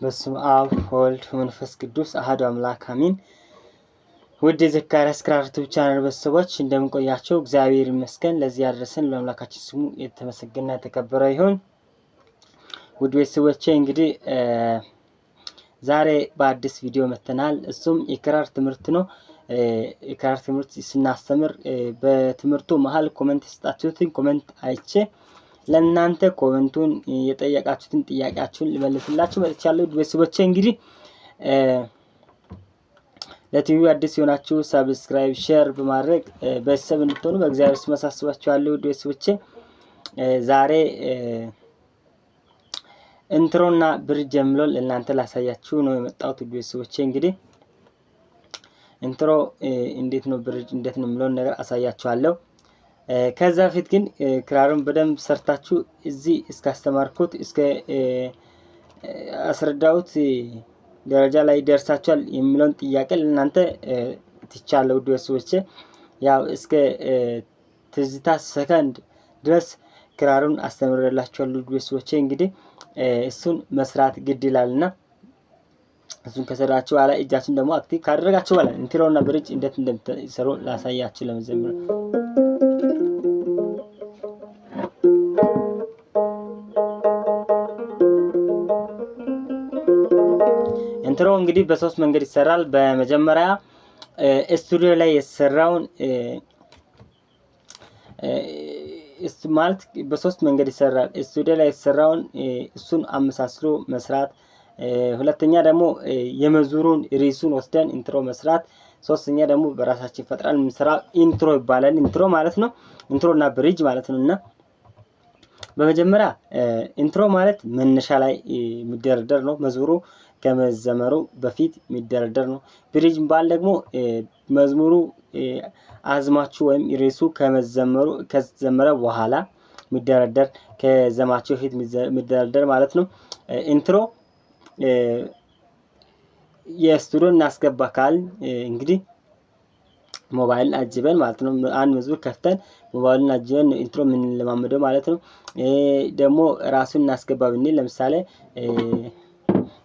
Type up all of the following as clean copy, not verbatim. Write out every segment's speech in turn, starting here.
በስመ አብ ወልድ መንፈስ ቅዱስ አሐዱ አምላክ አሜን። ውድ የዘካርያስ ክራር ዩቲዩብ ቻናል ቤተሰቦች እንደምን ቆያችሁ? እግዚአብሔር ይመስገን ለዚህ ያደረሰን ለአምላካችን ስሙ የተመሰገነና የተከበረ ይሁን። ውድ ቤተሰቦቼ እንግዲህ ዛሬ በአዲስ ቪዲዮ መጥተናል። እሱም የክራር ትምህርት ነው። የክራር ትምህርት ስናስተምር በትምህርቱ መሀል ኮሜንት የሰጣችሁትን ኮሜንት አይቼ ለእናንተ ኮሜንቱን የጠየቃችሁትን ጥያቄያችሁን ልመልስላችሁ መጥቻለሁ። ቤተሰቦቼ እንግዲህ ለቲቪ አዲስ የሆናችሁ ሰብስክራይብ፣ ሼር በማድረግ ቤተሰብ እንድትሆኑ በእግዚአብሔር ስም አሳስባችኋለሁ። ቤተሰቦቼ ዛሬ ኢንትሮና ብሪጅ የሚለውን ለእናንተ ላሳያችሁ ነው የመጣሁት። ቤተሰቦቼ እንግዲህ ኢንትሮ እንዴት ነው ብሪጅ እንዴት ነው የሚለውን ነገር አሳያችኋለሁ። ከዛ በፊት ግን ክራሩን በደንብ ሰርታችሁ እዚህ እስካስተማርኩት እስከ አስረዳሁት ደረጃ ላይ ደርሳችኋል የሚለውን ጥያቄ ለእናንተ ትቻለሁ። ውድ ቤተሰቦቼ ያው እስከ ትዝታ ሰከንድ ድረስ ክራሩን አስተምሬላችኋለሁ። ውድ ቤተሰቦቼ እንግዲህ እሱን መስራት ግድ ይላልና እሱን ከሰራችሁ በኋላ እጃችን ደግሞ አክቲቭ ካደረጋችሁ በኋላ ኢንትሮና ብሪጅ እንዴት እንደምትሰሩ ላሳያችሁ ለመጀመር ኢንትሮ እንግዲህ በሶስት መንገድ ይሰራል። በመጀመሪያ ስቱዲዮ ላይ የተሰራውን ማለት በሶስት መንገድ ይሰራል። ስቱዲዮ ላይ የተሰራውን እሱን አመሳስሎ መስራት፣ ሁለተኛ ደግሞ የመዝሙሩን ርዕሱን ወስደን ኢንትሮ መስራት፣ ሶስተኛ ደግሞ በራሳችን ፈጥረን የምንሰራው ኢንትሮ ይባላል። ኢንትሮ ማለት ነው ኢንትሮና ብሪጅ ማለት ነውና በመጀመሪያ ኢንትሮ ማለት መነሻ ላይ የሚደረደር ነው። መዝሙሩ ከመዘመሩ በፊት የሚደረደር ነው። ብሪጅ ባል ደግሞ መዝሙሩ አዝማችሁ ወይም ርዕሱ ከዘመረ በኋላ የሚደረደር ከዘማችሁ በፊት የሚደረደር ማለት ነው። ኢንትሮ የስቱዲዮ እናስገባ ካል እንግዲህ ሞባይልን አጅበን ማለት ነው። አንድ መዝሙር ከፍተን ሞባይልን አጅበን ኢንትሮ ምን ለማመደው ማለት ነው። ደግሞ ራሱን እናስገባ ብንል ለምሳሌ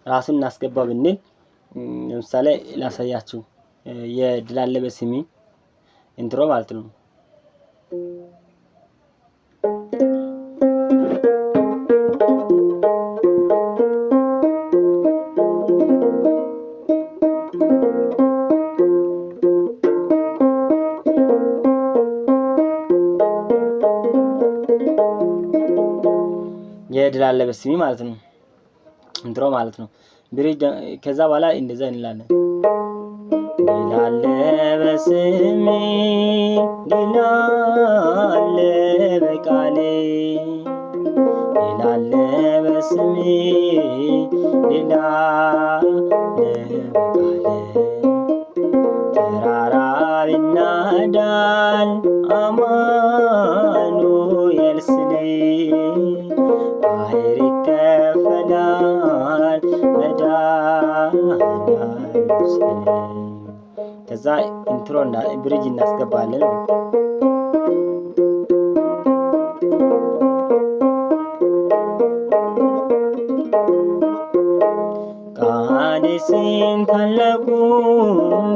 ራሱን እናስገባ ብንል ለምሳሌ ላሳያችሁ የድል አለ በስሜ ኢንትሮ ማለት ነው። የድል አለ በስሜ ማለት ነው ኢንትሮ ማለት ነው። ብሪጅ ከዛ በኋላ እንደዛ እንላለን። ድል አለ በስሜ ድል አለ በቃሌ ድል አለ በስሜ ድል አለ በቃሌ ተራራ ቢናዳል አማኑኤል ስሌ ባህር ይከፈላል መድኃኒዓለም ስሌ። ከዛ ኢንትሮ እና ብሪጅ እናስገባለን። ቃዴስን ታላቁ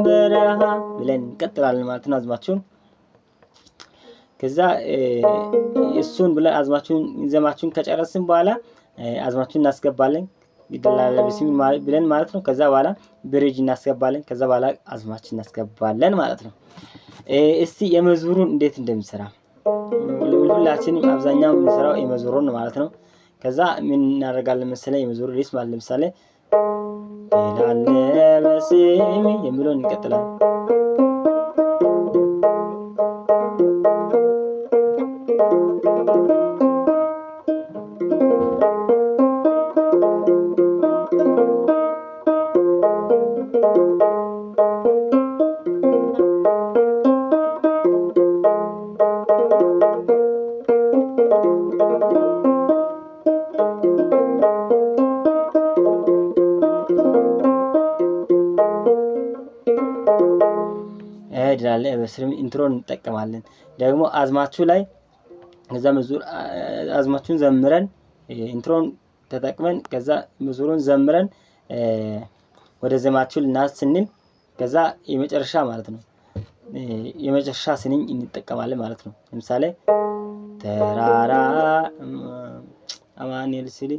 በረሃ ብለን እንቀጥላለን ማለት ነው አዝማችሁን። ከዛ እሱን ብለን አዝማችሁን ዘማችሁን ከጨረስን በኋላ አዝማችሁን እናስገባለን ድል አለ በስሜ ብለን ማለት ነው። ከዛ በኋላ ብሪጅ እናስገባለን። ከዛ በኋላ አዝማችን እናስገባለን ማለት ነው። እስቲ የመዝሙሩን እንዴት እንደምሰራ ሁላችንም አብዛኛው የምንሰራው የመዝሙሩን ማለት ነው። ከዛ ምን እናደርጋለን መሰለኝ የመዝሙሩ ርዕስ ማለት ለምሳሌ ድል አለ በስሜ የሚለውን እንቀጥላለን። ድል አለ በስሜ ኢንትሮን እንጠቀማለን። ደግሞ አዝማችሁ ላይ ከዛ መዝሙር አዝማችሁን ዘምረን ኢንትሮን ተጠቅመን ከዛ መዝሙሩን ዘምረን ወደ ዜማችሁ ልናስ ስንል ከዛ የመጨረሻ ማለት ነው የመጨረሻ ስንኝ እንጠቀማለን ማለት ነው። ለምሳሌ ተራራ አማኑኤል ስል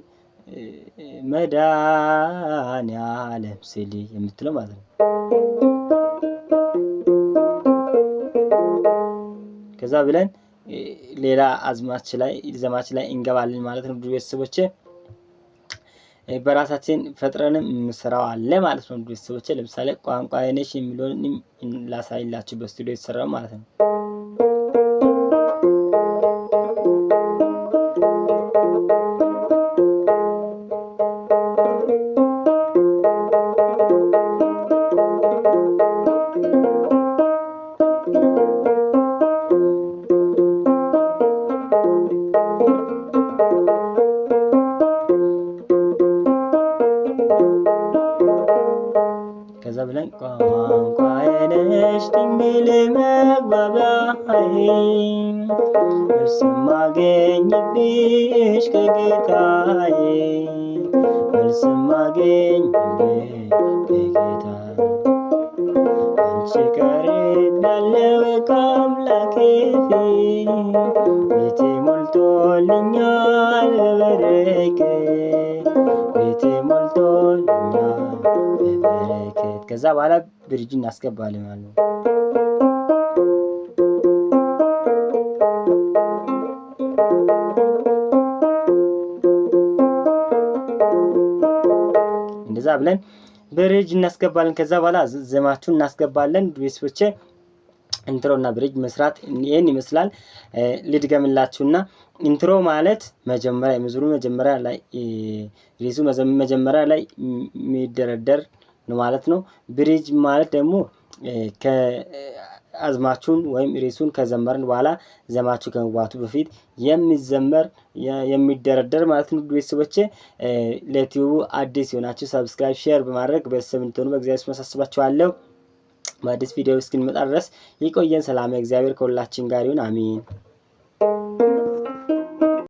መድኃኒዓለም ስል የምትለው ማለት ነው። ከዛ ብለን ሌላ ዘማች ላይ እንገባለን ማለት ነው። ቤተሰቦቼ በራሳችን ፈጥረንም እንሰራው አለ ማለት ነው። ቤተሰቦቼ ለምሳሌ ቋንቋዬ ነሽ የሚለውን ላሳይላችሁ በስቱዲዮ የተሰራው ማለት ነው። ከዛ ብለን ቋንቋዬ ነሽ ድንግል መግባቢያዬ መልስ ማገኝብሽ ከጌታዬ መልስ ማገኝብሽ ከጌታዬ አንቺ ቀርቤያለሁ ከአምላኬ ፊት ቤቴ ሞልቶልኛል በበረከት ቤቴ ሞልቶልኛል በበረከት። ከዛ በኋላ ብሪጅ እናስገባለን ማለት ነው። እንደዛ ብለን ብሪጅ እናስገባለን። ከዛ በኋላ ዜማችሁን እናስገባለን። ቤተሰቦቼ ኢንትሮ እና ብሪጅ መስራት ይሄን ይመስላል። ልድገምላችሁና ኢንትሮ ማለት መጀመሪያ የመዝሙሩ መጀመሪያ ላይ ሪሱ መጀመሪያ ላይ የሚደረደር ነው ማለት ነው። ብሪጅ ማለት ደግሞ ከአዝማቹን ወይም ሪሱን ከዘመርን በኋላ ዘማቹ ከመግባቱ በፊት የሚዘመር የሚደረደር ማለት ነው። ቤተሰቦቼ ለዩቲዩቡ አዲስ የሆናችሁ ሰብስክራይብ፣ ሼር በማድረግ ቤተሰብ እንድትሆኑ በእግዚአብሔር ስም አሳስባችኋለሁ። በአዲስ ቪዲዮ እስክንመጣ ድረስ ይቆየን። ሰላም እግዚአብሔር ከሁላችን ጋር ይሁን። አሜን።